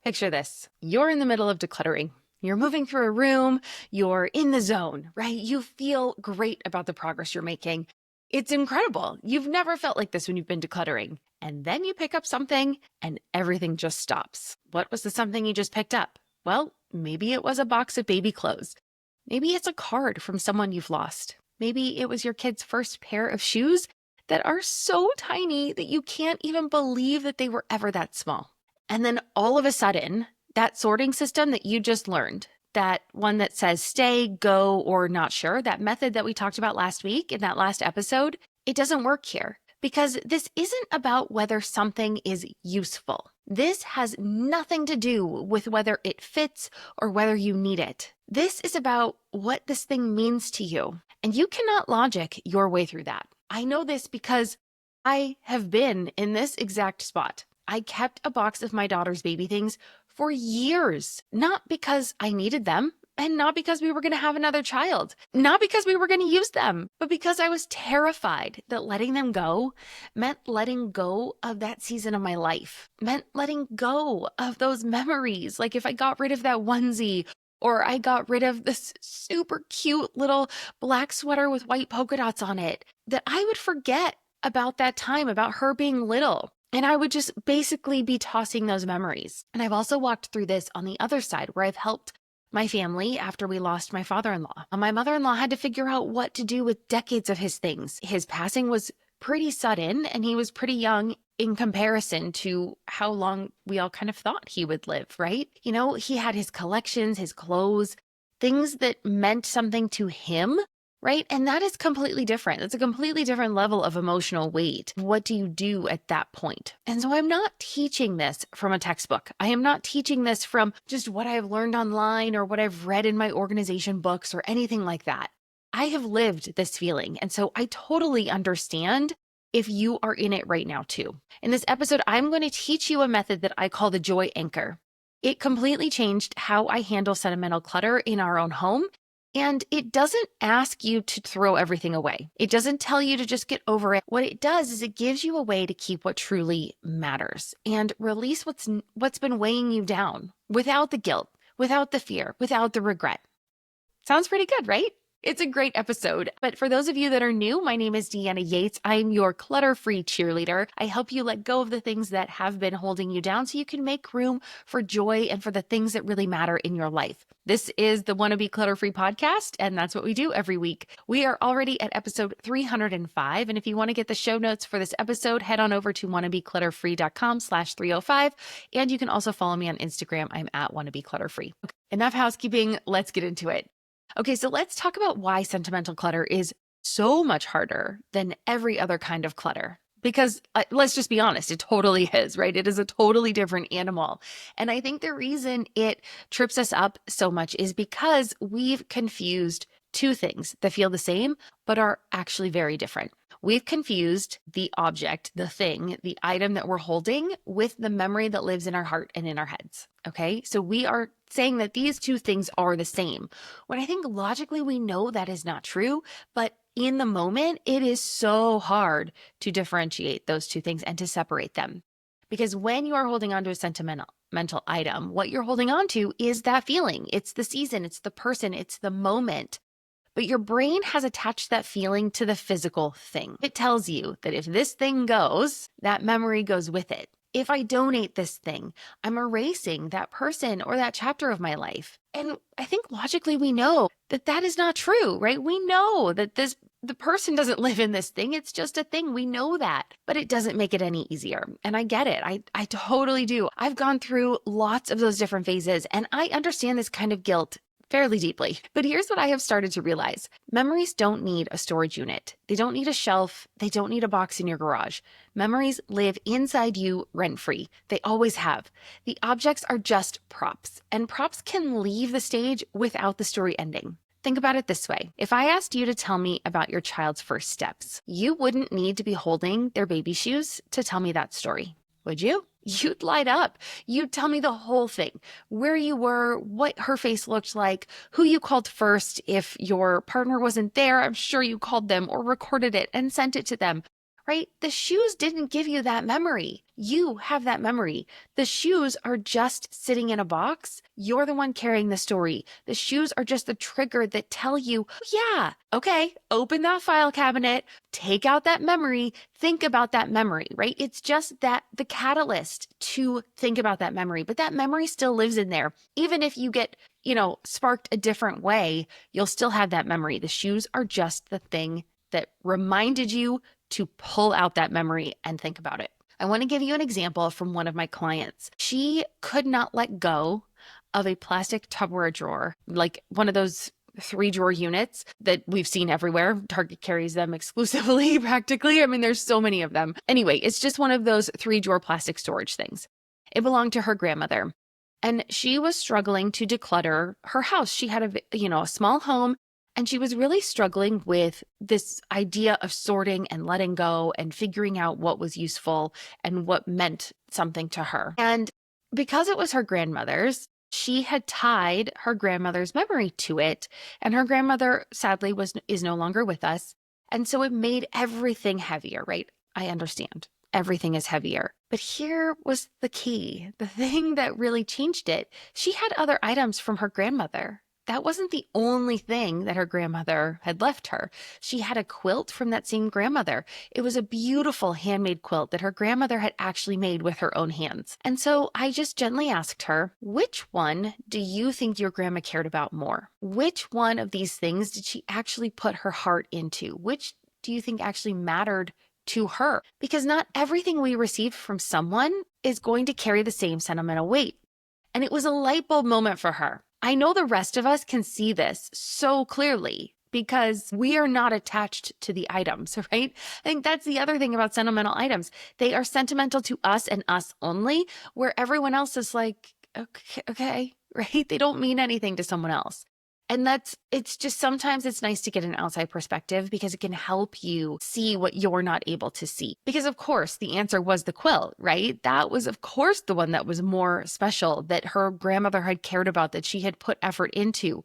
Picture this. You're in the middle of decluttering. You're moving through a room. You're in the zone, right? You feel great about the progress you're making. It's incredible. You've never felt like this when you've been decluttering. And then you pick up something and everything just stops. What was the something you just picked up? Well, maybe it was a box of baby clothes. Maybe it's a card from someone you've lost. Maybe it was your kid's first pair of shoes that are so tiny that you can't even believe that they were ever that small. And then all of a sudden, that sorting system that you just learned, that one that says stay, go, or not sure, that method that we talked about last week in that last episode, it doesn't work here because this isn't about whether something is useful. This has nothing to do with whether it fits or whether you need it. This is about what this thing means to you. And you cannot logic your way through that. I know this because I have been in this exact spot. I kept a box of my daughter's baby things for years, not because I needed them and not because we were going to have another child, not because we were going to use them, but because I was terrified that letting them go meant letting go of that season of my life, meant letting go of those memories. Like if I got rid of that onesie or I got rid of this super cute little black sweater with white polka dots on it, that I would forget about that time, about her being little. And I would just basically be tossing those memories. And I've also walked through this on the other side where I've helped my family after we lost my father-in-law. My mother-in-law had to figure out what to do with decades of his things. His passing was pretty sudden and he was pretty young in comparison to how long we all kind of thought he would live, right? You know, he had his collections, his clothes, things that meant something to him, right? And that is completely different. It's a completely different level of emotional weight. What do you do at that point? And so I'm not teaching this from a textbook. I am not teaching this from just what I've learned online or what I've read in my organization books or anything like that. I have lived this feeling. And so I totally understand if you are in it right now too. In this episode, I'm going to teach you a method that I call the joy anchor. It completely changed how I handle sentimental clutter in our own home. And it doesn't ask you to throw everything away. It doesn't tell you to just get over it. What it does is it gives you a way to keep what truly matters and release what's been weighing you down without the guilt, without the fear, without the regret. Sounds pretty good, right? It's a great episode. But for those of you that are new, my name is Deanna Yates. I'm your clutter-free cheerleader. I help you let go of the things that have been holding you down so you can make room for joy and for the things that really matter in your life. This is the Wanna Be Clutter-Free podcast, and that's what we do every week. We are already at episode 305, and if you want to get the show notes for this episode, head on over to wannabeclutterfree.com/305, and you can also follow me on Instagram. I'm at wannabeclutterfree. Okay, enough housekeeping. Let's get into it. Okay, so let's talk about why sentimental clutter is so much harder than every other kind of clutter. Because let's just be honest, it totally is, right? It is a totally different animal. And I think the reason it trips us up so much is because we've confused two things that feel the same, but are actually very different. We've confused the object, the thing, the item that we're holding with the memory that lives in our heart and in our heads. Okay, so we are saying that these two things are the same. When I think logically we know that is not true, but in the moment, it is so hard to differentiate those two things and to separate them. Because when you are holding on to a sentimental item, what you're holding on to is that feeling. It's the season, it's the person, it's the moment. But your brain has attached that feeling to the physical thing. It tells you that if this thing goes, that memory goes with it. If I donate this thing, I'm erasing that person or that chapter of my life. And I think logically we know that that is not true, right? We know that the person doesn't live in this thing. It's just a thing. We know that, but it doesn't make it any easier. And I get it. I totally do. I've gone through lots of those different phases and I understand this kind of guilt fairly deeply. But here's what I have started to realize. Memories don't need a storage unit. They don't need a shelf. They don't need a box in your garage. Memories live inside you rent-free. They always have. The objects are just props, and props can leave the stage without the story ending. Think about it this way. If I asked you to tell me about your child's first steps, you wouldn't need to be holding their baby shoes to tell me that story, would you? You'd light up. You'd tell me the whole thing, where you were, what her face looked like, who you called first. If your partner wasn't there, I'm sure you called them or recorded it and sent it to them, right? The shoes didn't give you that memory. You have that memory. The shoes are just sitting in a box. You're the one carrying the story. The shoes are just the trigger that tell you, yeah, okay, open that file cabinet, take out that memory, think about that memory, right? It's just that the catalyst to think about that memory, but that memory still lives in there. Even if you get, sparked a different way, you'll still have that memory. The shoes are just the thing that reminded you to pull out that memory and think about it. I want to give you an example from one of my clients. She could not let go of a plastic Tupperware drawer, like one of those 3-drawer units that we've seen everywhere. Target carries them exclusively, practically. I mean, there's so many of them. Anyway, it's just one of those 3-drawer plastic storage things. It belonged to her grandmother. And she was struggling to declutter her house. She had a small home, and she was really struggling with this idea of sorting and letting go and figuring out what was useful and what meant something to her. And because it was her grandmother's, she had tied her grandmother's memory to it. And her grandmother, sadly, is no longer with us. And so it made everything heavier, right? I understand. Everything is heavier. But here was the key, the thing that really changed it. She had other items from her grandmother. That wasn't the only thing that her grandmother had left her. She had a quilt from that same grandmother. It was a beautiful handmade quilt that her grandmother had actually made with her own hands. And so I just gently asked her, which one do you think your grandma cared about more? Which one of these things did she actually put her heart into? Which do you think actually mattered to her? Because not everything we receive from someone is going to carry the same sentimental weight. And it was a light bulb moment for her. I know the rest of us can see this so clearly because we are not attached to the items, right? I think that's the other thing about sentimental items. They are sentimental to us and us only, where everyone else is like, okay, right? They don't mean anything to someone else. And it's just sometimes it's nice to get an outside perspective because it can help you see what you're not able to see. Because of course, the answer was the quilt, right? That was of course the one that was more special, that her grandmother had cared about, that she had put effort into.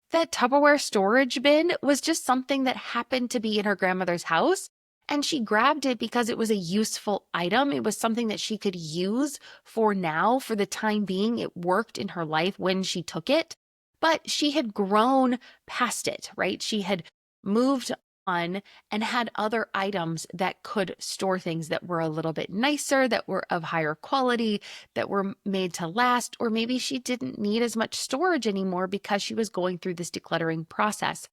That Tupperware storage bin was just something that happened to be in her grandmother's house. And she grabbed it because it was a useful item. It was something that she could use for now, for the time being. It worked in her life when she took it. But she had grown past it, right? She had moved on and had other items that could store things that were a little bit nicer, that were of higher quality, that were made to last, or maybe she didn't need as much storage anymore because she was going through this decluttering process.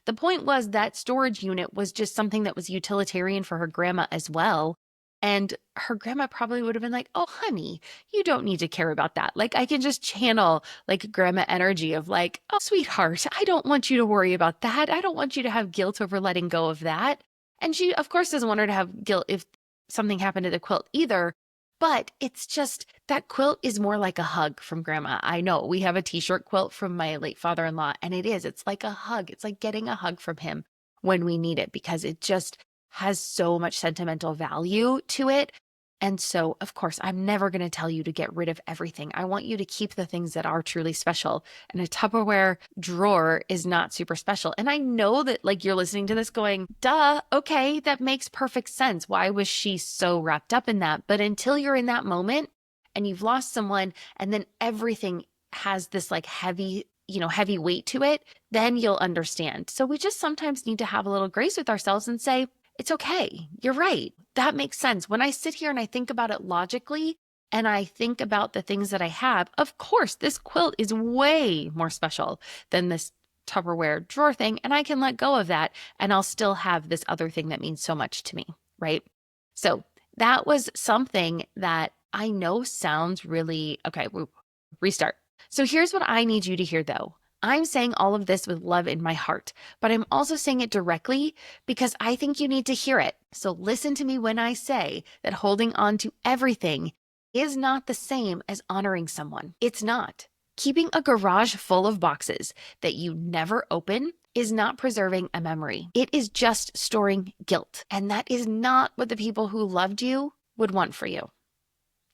The point was that storage unit was just something that was utilitarian for her grandma as well. And her grandma probably would have been like, oh, honey, you don't need to care about that. Like, I can just channel like grandma energy of like, oh, sweetheart, I don't want you to worry about that. I don't want you to have guilt over letting go of that. And she, of course, doesn't want her to have guilt if something happened to the quilt either. But it's just that quilt is more like a hug from grandma. I know we have a t-shirt quilt from my late father-in-law, and it's like a hug. It's like getting a hug from him when we need it because it just has so much sentimental value to it. And so, of course, I'm never going to tell you to get rid of everything. I want you to keep the things that are truly special. And a Tupperware drawer is not super special. And I know that like you're listening to this going, duh, okay, that makes perfect sense. Why was she so wrapped up in that? But until you're in that moment and you've lost someone and then everything has this like heavy weight to it, then you'll understand. So we just sometimes need to have a little grace with ourselves and say, it's okay. You're right. That makes sense. When I sit here and I think about it logically and I think about the things that I have, of course, this quilt is way more special than this Tupperware drawer thing. And I can let go of that and I'll still have this other thing that means so much to me, right? So that was something that I know sounds really, okay, restart. So here's what I need you to hear though. I'm saying all of this with love in my heart, but I'm also saying it directly because I think you need to hear it. So listen to me when I say that holding on to everything is not the same as honoring someone. It's not. Keeping a garage full of boxes that you never open is not preserving a memory. It is just storing guilt. And that is not what the people who loved you would want for you.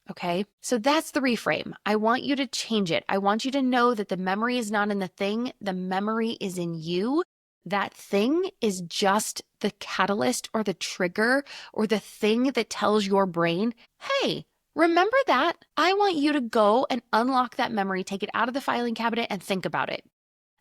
Okay, so that's the reframe. I want you to change it. I want you to know that the memory is not in the thing. The memory is in you. That thing is just the catalyst or the trigger or the thing that tells your brain, hey, remember that? I want you to go and unlock that memory, take it out of the filing cabinet and think about it.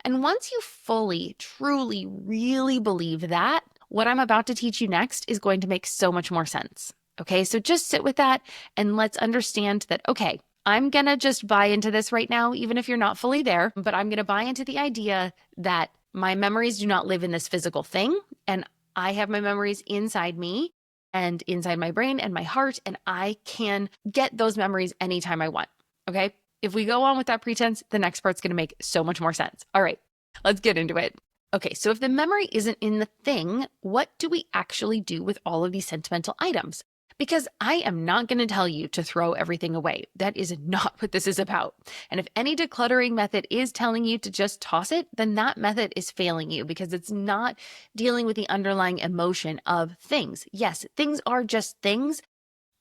And once you fully, truly, really believe that, what I'm about to teach you next is going to make so much more sense. Okay, so just sit with that and let's understand that, okay, I'm gonna just buy into this right now, even if you're not fully there, but I'm gonna buy into the idea that my memories do not live in this physical thing, and I have my memories inside me and inside my brain and my heart, and I can get those memories anytime I want. Okay, if we go on with that pretense, the next part's going to make so much more sense. All right, let's get into it. Okay, so if the memory isn't in the thing, what do we actually do with all of these sentimental items? Because I am not going to tell you to throw everything away. That is not what this is about. And if any decluttering method is telling you to just toss it, then that method is failing you because it's not dealing with the underlying emotion of things. Yes, things are just things,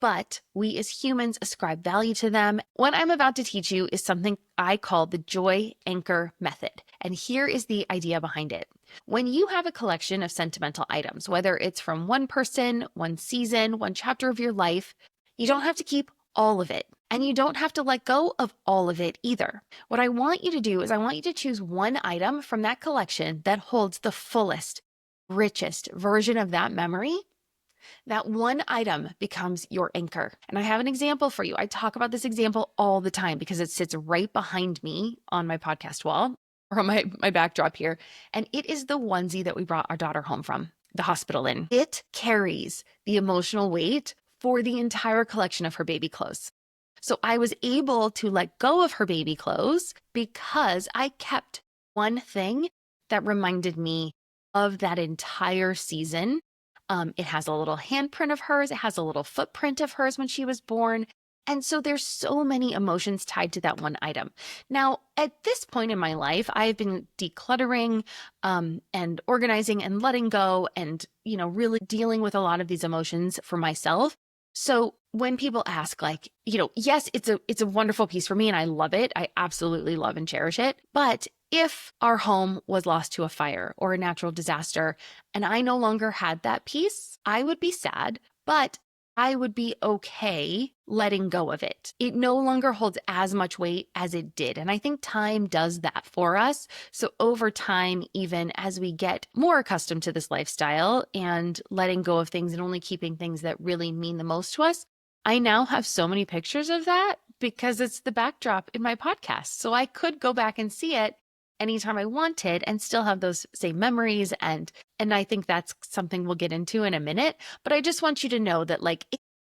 but we as humans ascribe value to them. What I'm about to teach you is something I call the joy anchor method. And here is the idea behind it. When you have a collection of sentimental items, whether it's from one person, one season, one chapter of your life, you don't have to keep all of it. And you don't have to let go of all of it either. What I want you to do is I want you to choose one item from that collection that holds the fullest, richest version of that memory. That one item becomes your anchor. And I have an example for you. I talk about this example all the time because it sits right behind me on my podcast wall or on my backdrop here. And it is the onesie that we brought our daughter home from the hospital in. It carries the emotional weight for the entire collection of her baby clothes. So I was able to let go of her baby clothes because I kept one thing that reminded me of that entire season. It has a little handprint of hers. It has a little footprint of hers when she was born. And so there's so many emotions tied to that one item. Now, at this point in my life, I've been decluttering and organizing and letting go and, really dealing with a lot of these emotions for myself. So when people ask like, yes, it's a wonderful piece for me and I love it. I absolutely love and cherish it. But if our home was lost to a fire or a natural disaster and I no longer had that piece, I would be sad, but I would be okay letting go of it. It no longer holds as much weight as it did. And I think time does that for us. So over time, even as we get more accustomed to this lifestyle and letting go of things and only keeping things that really mean the most to us, I now have so many pictures of that because it's the backdrop in my podcast. So I could go back and see it anytime I wanted and still have those same memories. And I think that's something we'll get into in a minute. But I just want you to know that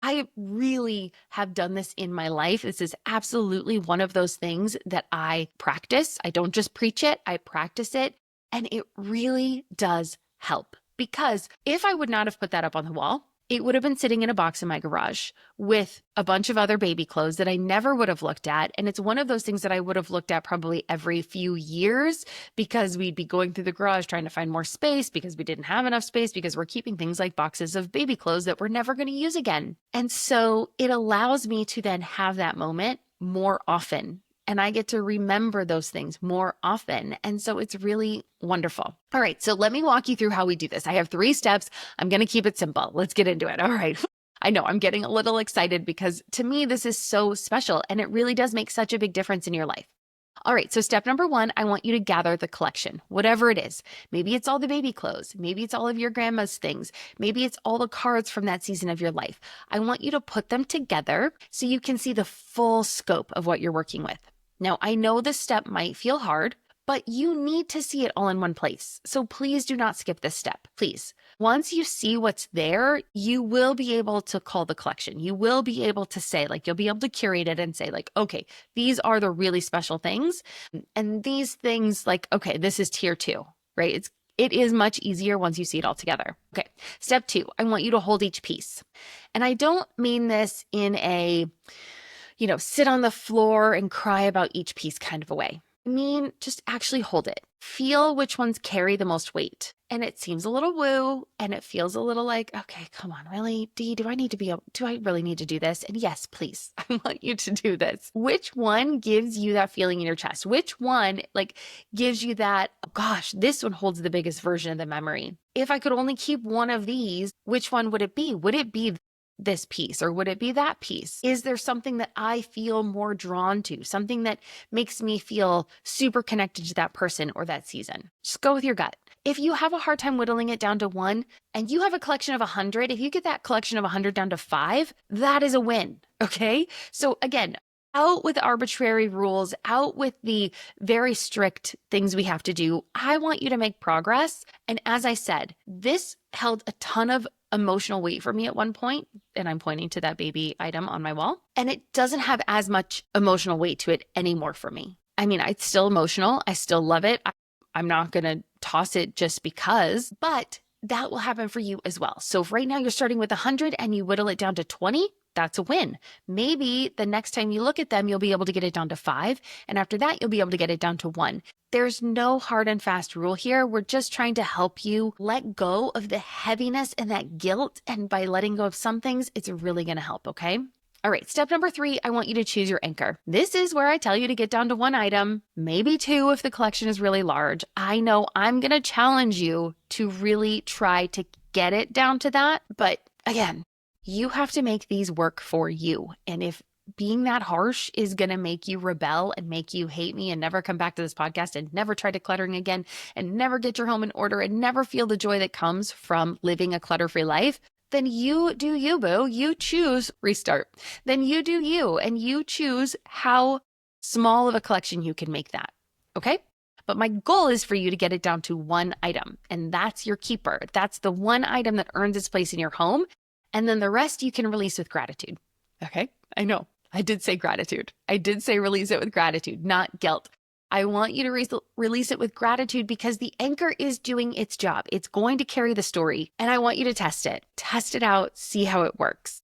I really have done this in my life. This is absolutely one of those things that I practice. I don't just preach it, I practice it. And it really does help because if I would not have put that up on the wall, it would have been sitting in a box in my garage with a bunch of other baby clothes that I never would have looked at. And it's one of those things that I would have looked at probably every few years because we'd be going through the garage trying to find more space because we didn't have enough space because we're keeping things like boxes of baby clothes that we're never going to use again. And so it allows me to then have that moment more often. And I get to remember those things more often. And so it's really wonderful. All right, so let me walk you through how we do this. I have 3 steps. I'm going to keep it simple. Let's get into it. All right. I know I'm getting a little excited because to me, this is so special and it really does make such a big difference in your life. All right, so step number 1, I want you to gather the collection, whatever it is. Maybe it's all the baby clothes. Maybe it's all of your grandma's things. Maybe it's all the cards from that season of your life. I want you to put them together so you can see the full scope of what you're working with. Now, I know this step might feel hard, but you need to see it all in one place. So please do not skip this step, please. Once you see what's there, you will be able to call the collection. You will be able to say, you'll be able to curate it and say, okay, these are the really special things. And these things, okay, this is tier 2, right? It is much easier once you see it all together. Okay, step 2, I want you to hold each piece. And I don't mean this in a sit on the floor and cry about each piece kind of a way. I mean, just actually hold it. Feel which ones carry the most weight. And it seems a little woo, and it feels a little like, okay, come on, really? Dee, do I really need to do this? And yes, please, I want you to do this. Which one gives you that feeling in your chest? Which one gives you that, oh gosh, this one holds the biggest version of the memory? If I could only keep one of these, which one would it be? Would it be this piece or would it be that piece? Is there something that I feel more drawn to? Something that makes me feel super connected to that person or that season? Just go with your gut. If you have a hard time whittling it down to one and you have a collection of 100, if you get that collection of 100 down to 5, that is a win. Okay. So again, out with arbitrary rules, out with the very strict things we have to do. I want you to make progress. And as I said, this held a ton of emotional weight for me at one point, and I'm pointing to that baby item on my wall, and it doesn't have as much emotional weight to it anymore for me. I mean, it's still emotional. I still love it. I'm not going to toss it just because, but that will happen for you as well. So if right now you're starting with 100 and you whittle it down to 20, that's a win. Maybe the next time you look at them, you'll be able to get it down to 5. And after that, you'll be able to get it down to 1. There's no hard and fast rule here. We're just trying to help you let go of the heaviness and that guilt. And by letting go of some things, it's really going to help, okay? All right, step number 3, I want you to choose your anchor. This is where I tell you to get down to 1 item, maybe 2 if the collection is really large. I know I'm going to challenge you to really try to get it down to that. But again, you have to make these work for you. And if being that harsh is going to make you rebel and make you hate me and never come back to this podcast and never try decluttering again and never get your home in order and never feel the joy that comes from living a clutter-free life, then you do you, boo. You choose restart. Then you do you, and you choose how small of a collection you can make that. Okay? But my goal is for you to get it down to 1 item, and that's your keeper. That's the 1 item that earns its place in your home. And then the rest you can release with gratitude. Okay? I know. I did say gratitude. I did say release it with gratitude, not guilt. I want you to release it with gratitude because the anchor is doing its job. It's going to carry the story, and I want you to test it. Test it out, see how it works.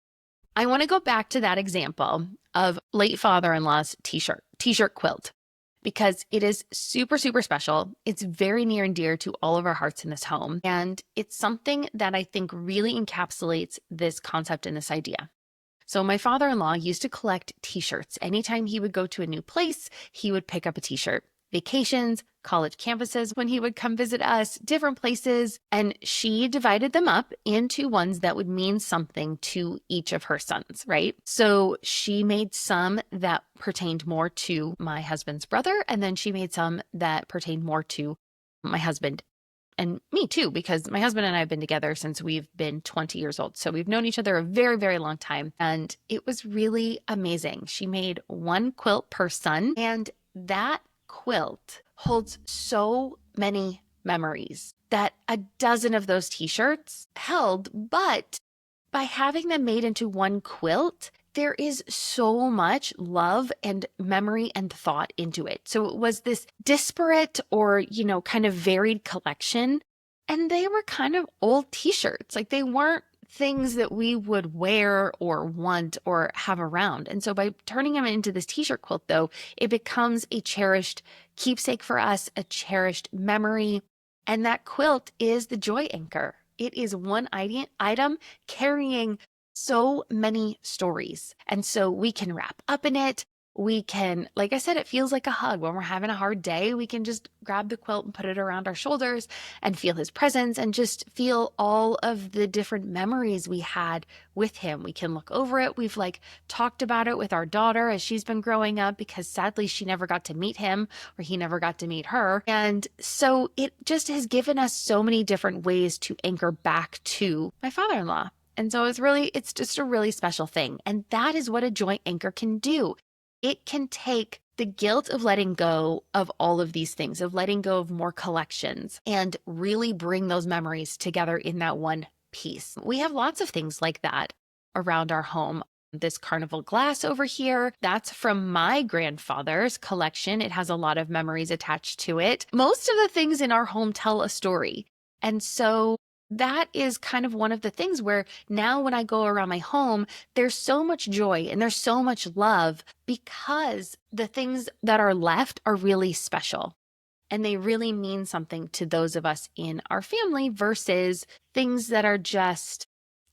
I want to go back to that example of late father-in-law's t-shirt quilt, because it is super, super special. It's very near and dear to all of our hearts in this home. And it's something that I think really encapsulates this concept and this idea. So my father-in-law used to collect t-shirts. Anytime he would go to a new place, he would pick up a t-shirt. Vacations, college campuses, when he would come visit us, different places. And she divided them up into ones that would mean something to each of her sons, right? So she made some that pertained more to my husband's brother, and then she made some that pertained more to my husband and me too, because my husband and I have been together since we've been 20 years old. So we've known each other a very, very long time. And it was really amazing. She made 1 quilt per son, and that quilt holds so many memories that a dozen of those t-shirts held. But by having them made into 1 quilt, there is so much love and memory and thought into it. So it was this disparate or, kind of varied collection. And they were kind of old t-shirts. Like they weren't things that we would wear or want or have around. And so by turning them into this t-shirt quilt, though, it becomes a cherished keepsake for us, a cherished memory. And that quilt is the joy anchor. It is 1 item carrying so many stories. And so we can wrap up in it. We can, like I said, it feels like a hug. When we're having a hard day, we can just grab the quilt and put it around our shoulders and feel his presence and just feel all of the different memories we had with him. We can look over it. We've talked about it with our daughter as she's been growing up, because sadly she never got to meet him or he never got to meet her. And so it just has given us so many different ways to anchor back to my father-in-law. And so it's just a really special thing. And that is what a joy anchor can do. It can take the guilt of letting go of all of these things, of letting go of more collections, and really bring those memories together in that 1 piece. We have lots of things like that around our home. This carnival glass over here, that's from my grandfather's collection. It has a lot of memories attached to it. Most of the things in our home tell a story. And so that is kind of one of the things where now when I go around my home, there's so much joy and there's so much love because the things that are left are really special. and they really mean something to those of us in our family versus things that are just,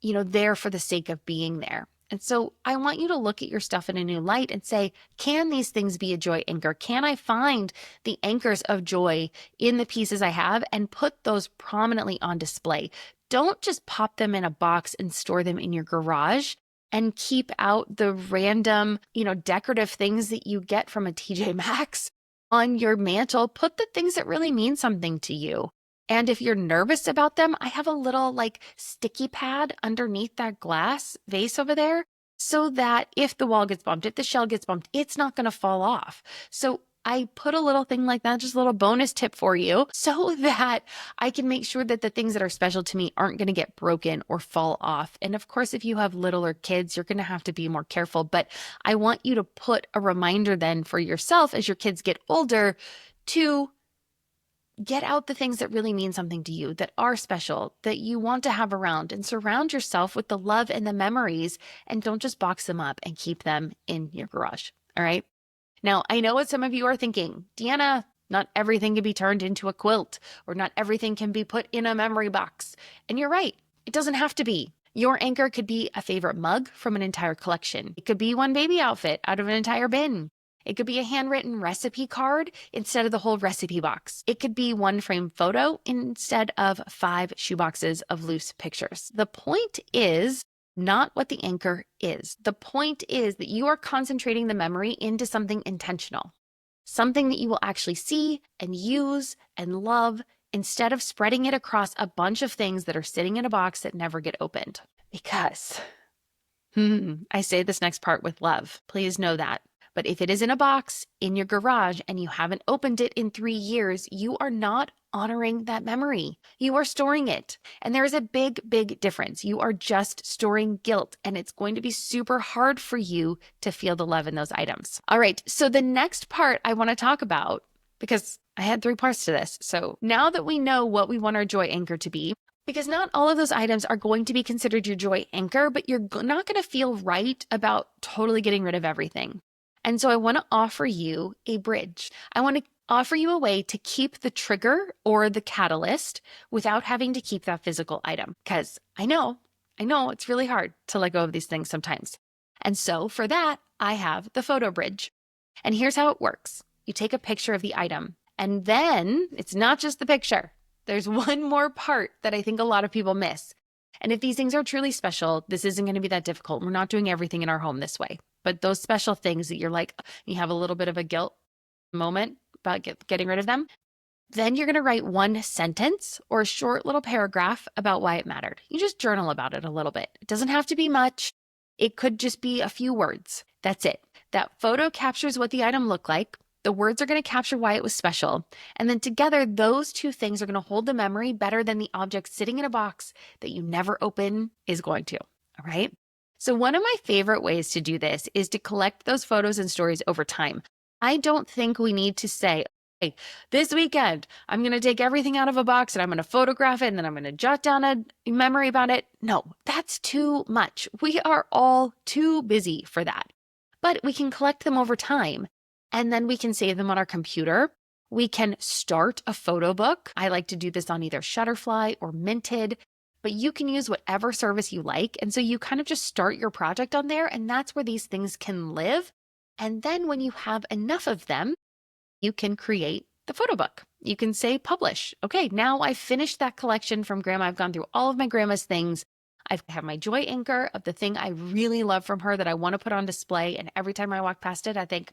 there for the sake of being there. And so I want you to look at your stuff in a new light and say, can these things be a joy anchor? Can I find the anchors of joy in the pieces I have and put those prominently on display? Don't just pop them in a box and store them in your garage and keep out the random, decorative things that you get from a TJ Maxx on your mantle. Put the things that really mean something to you. And if you're nervous about them, I have a little sticky pad underneath that glass vase over there so that if the wall gets bumped, if the shell gets bumped, it's not going to fall off. So I put a little thing like that, just a little bonus tip for you so that I can make sure that the things that are special to me aren't going to get broken or fall off. And of course, if you have littler kids, you're going to have to be more careful. But I want you to put a reminder then for yourself as your kids get older to get out the things that really mean something to you, that are special, that you want to have around, and surround yourself with the love and the memories, and don't just box them up and keep them in your garage. All right. Now, I know what some of you are thinking, Deanna, not everything can be turned into a quilt, or not everything can be put in a memory box. And you're right. It doesn't have to be. Your anchor could be a favorite mug from an entire collection. It could be one baby outfit out of an entire bin. It could be a handwritten recipe card instead of the whole recipe box. It could be one frame photo instead of 5 shoeboxes of loose pictures. The point is not what the anchor is. The point is that you are concentrating the memory into something intentional, something that you will actually see and use and love instead of spreading it across a bunch of things that are sitting in a box that never get opened. Because, I say this next part with love. Please know that. But if it is in a box in your garage and you haven't opened it in 3 years, you are not honoring that memory. You are storing it. And there is a big, big difference. You are just storing guilt, and it's going to be super hard for you to feel the love in those items. All right. So the next part I want to talk about, because I had 3 parts to this. So now that we know what we want our joy anchor to be, because not all of those items are going to be considered your joy anchor, but you're not going to feel right about totally getting rid of everything. And so I want to offer you a bridge. I want to offer you a way to keep the trigger or the catalyst without having to keep that physical item. Because I know it's really hard to let go of these things sometimes. And so for that, I have the photo bridge. And here's how it works. You take a picture of the item, and then it's not just the picture. There's one more part that I think a lot of people miss. And if these things are truly special, this isn't going to be that difficult. We're not doing everything in our home this way. But those special things that you're you have a little bit of a guilt moment about getting rid of them, then you're going to write one sentence or a short little paragraph about why it mattered. You just journal about it a little bit. It doesn't have to be much. It could just be a few words. That's it. That photo captures what the item looked like. The words are going to capture why it was special. And then together, those 2 things are going to hold the memory better than the object sitting in a box that you never open is going to. All right. So one of my favorite ways to do this is to collect those photos and stories over time. I don't think we need to say, hey, this weekend, I'm going to take everything out of a box and I'm going to photograph it and then I'm going to jot down a memory about it. No, that's too much. We are all too busy for that. But we can collect them over time, and then we can save them on our computer. We can start a photo book. I like to do this on either Shutterfly or Minted. But you can use whatever service you like. And so you kind of just start your project on there, and that's where these things can live. And then when you have enough of them, you can create the photo book. You can say publish. Okay, now I've finished that collection from Grandma. I've gone through all of my grandma's things. I have my joy anchor of the thing I really love from her that I want to put on display. And every time I walk past it, I think,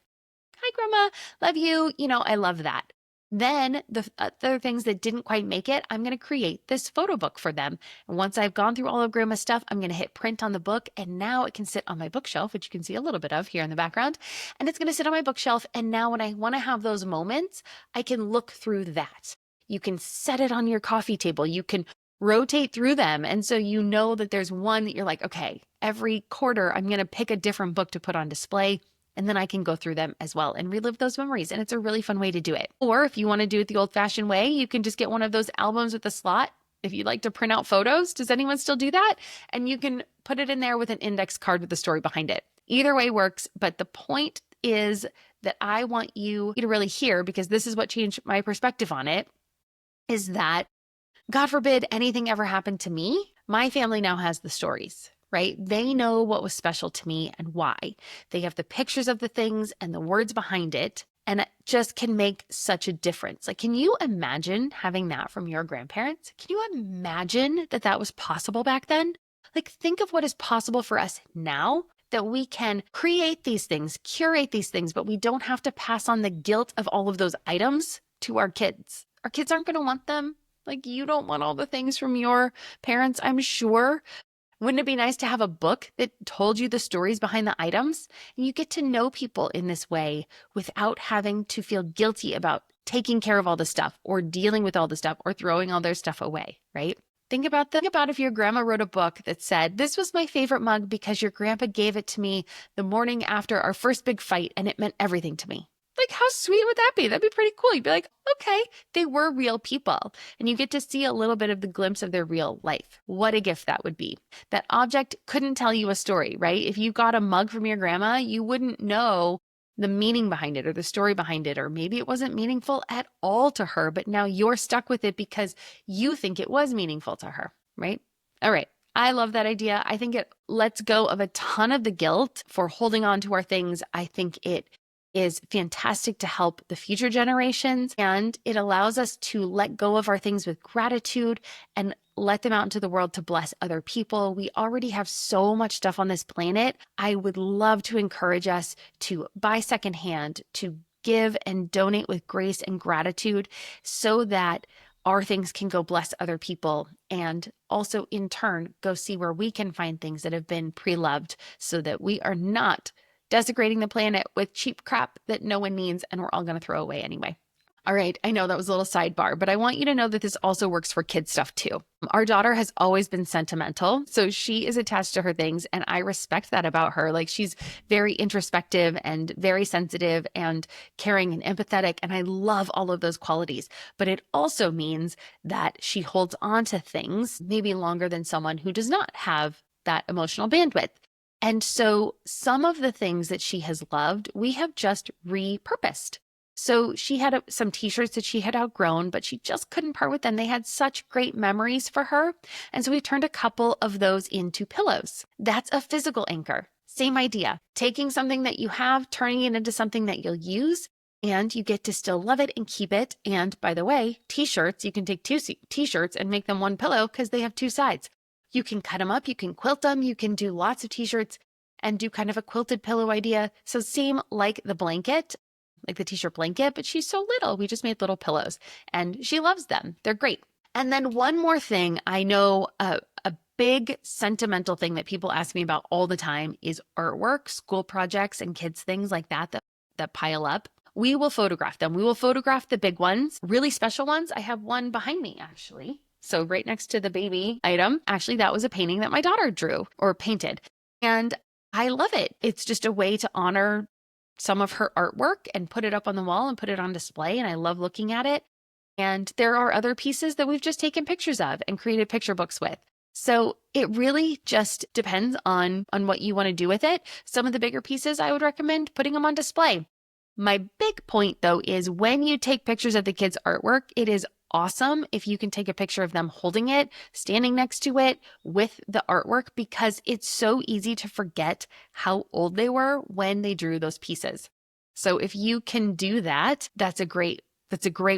hi, Grandma, love you. I love that. Then the other things that didn't quite make it, I'm going to create this photo book for them. And once I've gone through all of Grandma's stuff, I'm going to hit print on the book. And now it can sit on my bookshelf, which you can see a little bit of here in the background. And it's going to sit on my bookshelf. And now when I want to have those moments, I can look through that. You can set it on your coffee table. You can rotate through them. And so you know that there's one that you're like, okay, every quarter, I'm going to pick a different book to put on display. And then I can go through them as well and relive those memories. And it's a really fun way to do it. Or if you want to do it the old-fashioned way, you can just get one of those albums with a slot. If you like to print out photos, does anyone still do that? And you can put it in there with an index card with the story behind it. Either way works, but the point is that I want you to really hear, because this is what changed my perspective on it, is that God forbid anything ever happened to me, my family now has the stories, right? They know what was special to me and why. They have the pictures of the things and the words behind it, and it just can make such a difference. Like, can you imagine having that from your grandparents? Can you imagine that that was possible back then? Like, think of what is possible for us now, that we can create these things, curate these things, but we don't have to pass on the guilt of all of those items to our kids. Our kids aren't going to want them. Like, you don't want all the things from your parents, I'm sure. Wouldn't it be nice to have a book that told you the stories behind the items? And you get to know people in this way without having to feel guilty about taking care of all the stuff or dealing with all the stuff or throwing all their stuff away, right? Think about if your grandma wrote a book that said, this was my favorite mug because your grandpa gave it to me the morning after our first big fight and it meant everything to me. Like, how sweet would that be? That'd be pretty cool. You'd be like, okay, they were real people. And you get to see a little bit of the glimpse of their real life. What a gift that would be. That object couldn't tell you a story, right? If you got a mug from your grandma, you wouldn't know the meaning behind it or the story behind it, or maybe it wasn't meaningful at all to her, but now you're stuck with it because you think it was meaningful to her, right? All right. I love that idea. I think it lets go of a ton of the guilt for holding on to our things. I think it is fantastic to help the future generations, and it allows us to let go of our things with gratitude and let them out into the world to bless other people. We already have so much stuff on this planet. I would love to encourage us to buy secondhand, to give and donate with grace and gratitude so that our things can go bless other people, and also in turn go see where we can find things that have been pre-loved so that we are not desecrating the planet with cheap crap that no one needs and we're all going to throw away anyway. All right, I know that was a little sidebar, but I want you to know that this also works for kid stuff too. Our daughter has always been sentimental, so she is attached to her things, and I respect that about her. Like, she's very introspective and very sensitive and caring and empathetic, and I love all of those qualities. But it also means that she holds on to things maybe longer than someone who does not have that emotional bandwidth. And so some of the things that she has loved, we have just repurposed. So she had some t-shirts that she had outgrown, but she just couldn't part with them. They had such great memories for her. And so we turned a couple of those into pillows. That's a physical anchor. Same idea. Taking something that you have, turning it into something that you'll use, and you get to still love it and keep it. And by the way, t-shirts, you can take two t-shirts and make them one pillow because they have two sides. You can cut them up, you can quilt them, you can do lots of t-shirts and do kind of a quilted pillow idea. So same like the blanket, like the t-shirt blanket, but she's so little. We just made little pillows and she loves them. They're great. And then one more thing, I know a big sentimental thing that people ask me about all the time is artwork, school projects, and kids' things like that pile up. We will photograph them. We will photograph the big ones, really special ones. I have one behind me, actually. So right next to the baby item, actually, that was a painting that my daughter drew or painted. And I love it. It's just a way to honor some of her artwork and put it up on the wall and put it on display. And I love looking at it. And there are other pieces that we've just taken pictures of and created picture books with. So it really just depends on what you want to do with it. Some of the bigger pieces, I would recommend putting them on display. My big point, though, is when you take pictures of the kids' artwork, it is awesome if you can take a picture of them holding it, standing next to it with the artwork, because it's so easy to forget how old they were when they drew those pieces. So if you can do that, that's a great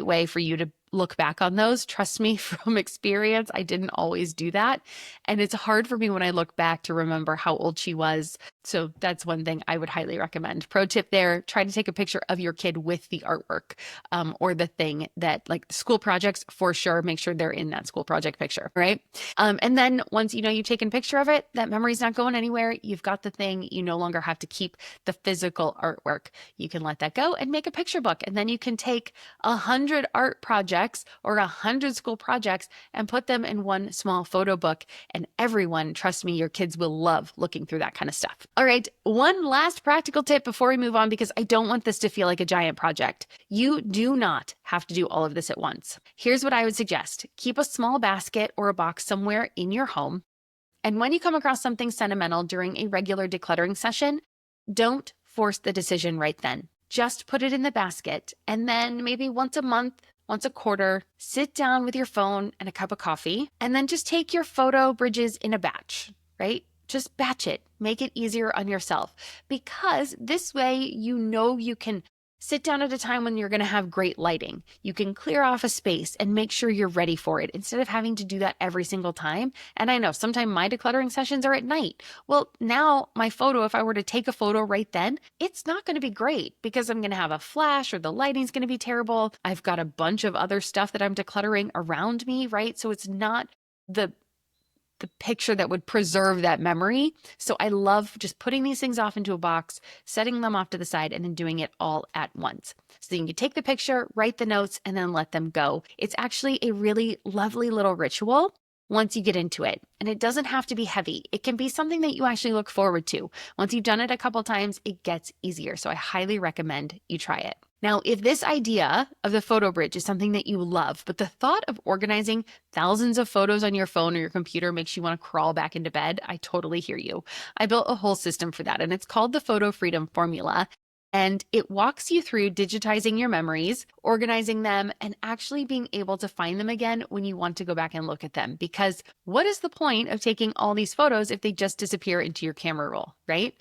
way for you to look back on those. Trust me, from experience, I didn't always do that. And it's hard for me when I look back to remember how old she was. So that's one thing I would highly recommend. Pro tip there, try to take a picture of your kid with the artwork or the thing that, like, school projects, for sure, make sure they're in that school project picture, right? And then once you know you've taken a picture of it, that memory's not going anywhere. You've got the thing. You no longer have to keep the physical artwork. You can let that go and make a picture book. And then you can take 100 art projects or 100 school projects and put them in one small photo book. And everyone, trust me, your kids will love looking through that kind of stuff. All right, one last practical tip before we move on, because I don't want this to feel like a giant project. You do not have to do all of this at once. Here's what I would suggest. Keep a small basket or a box somewhere in your home. And when you come across something sentimental during a regular decluttering session, don't force the decision right then. Just put it in the basket, and then maybe once a month, once a quarter, sit down with your phone and a cup of coffee, and then just take your photo bridges in a batch, right? Just batch it. Make it easier on yourself, because this way you know you can sit down at a time when you're going to have great lighting. You can clear off a space and make sure you're ready for it instead of having to do that every single time. And I know sometimes my decluttering sessions are at night. Well, now my photo, if I were to take a photo right then, it's not going to be great because I'm going to have a flash or the lighting's going to be terrible. I've got a bunch of other stuff that I'm decluttering around me, right? So it's not the picture that would preserve that memory. So I love just putting these things off into a box, setting them off to the side, and then doing it all at once. So you can take the picture, write the notes, and then let them go. It's actually a really lovely little ritual once you get into it. And it doesn't have to be heavy. It can be something that you actually look forward to. Once you've done it a couple times, it gets easier. So I highly recommend you try it. Now, if this idea of the photo bridge is something that you love, but the thought of organizing thousands of photos on your phone or your computer makes you want to crawl back into bed, I totally hear you. I built a whole system for that, and it's called the Photo Freedom Formula. And it walks you through digitizing your memories, organizing them, and actually being able to find them again when you want to go back and look at them. Because what is the point of taking all these photos if they just disappear into your camera roll, right?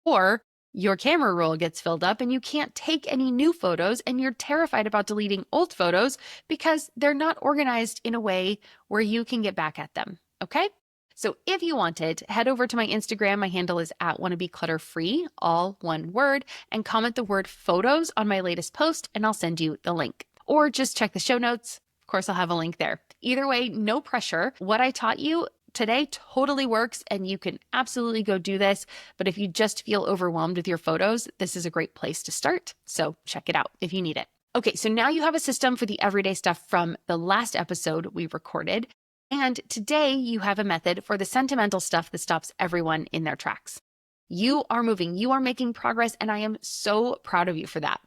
Or your camera roll gets filled up and you can't take any new photos and you're terrified about deleting old photos because they're not organized in a way where you can get back at them, okay? So if you wanted, head over to my Instagram. My handle is @wannabeclutterfree, all one word, and comment the word photos on my latest post and I'll send you the link. Or just check the show notes. Of course, I'll have a link there. Either way, no pressure. What I taught you today totally works and you can absolutely go do this. But if you just feel overwhelmed with your photos, this is a great place to start. So check it out if you need it. Okay, so now you have a system for the everyday stuff from the last episode we recorded. And today you have a method for the sentimental stuff that stops everyone in their tracks. You are moving, you are making progress, and I am so proud of you for that.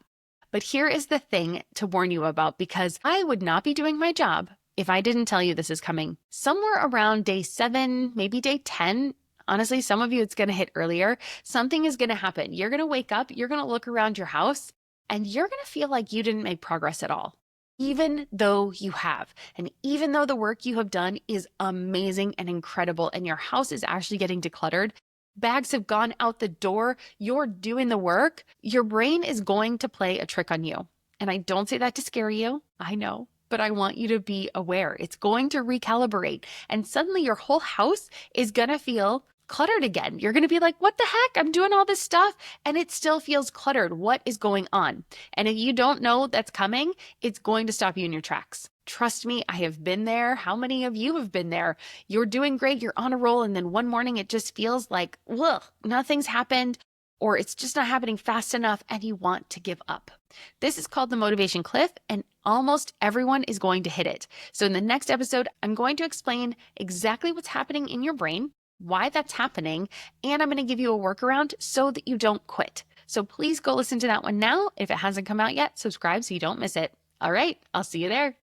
But here is the thing to warn you about, because I would not be doing my job if I didn't tell you this is coming somewhere around day 7, maybe day 10. Honestly, some of you, it's going to hit earlier. Something is going to happen. You're going to wake up, you're going to look around your house, and you're going to feel like you didn't make progress at all, even though you have. And even though the work you have done is amazing and incredible, and your house is actually getting decluttered, bags have gone out the door, you're doing the work, your brain is going to play a trick on you. And I don't say that to scare you, I know, but I want you to be aware. It's going to recalibrate, and suddenly your whole house is going to feel cluttered again. You're going to be like, what the heck? I'm doing all this stuff and it still feels cluttered. What is going on? And if you don't know that's coming, it's going to stop you in your tracks. Trust me, I have been there. How many of you have been there? You're doing great, you're on a roll, and then one morning it just feels like, ugh, nothing's happened, or it's just not happening fast enough and you want to give up. This is called the motivation cliff, and almost everyone is going to hit it. So in the next episode, I'm going to explain exactly what's happening in your brain, why that's happening, and I'm going to give you a workaround so that you don't quit. So please go listen to that one now. If it hasn't come out yet, subscribe so you don't miss it. All right, I'll see you there.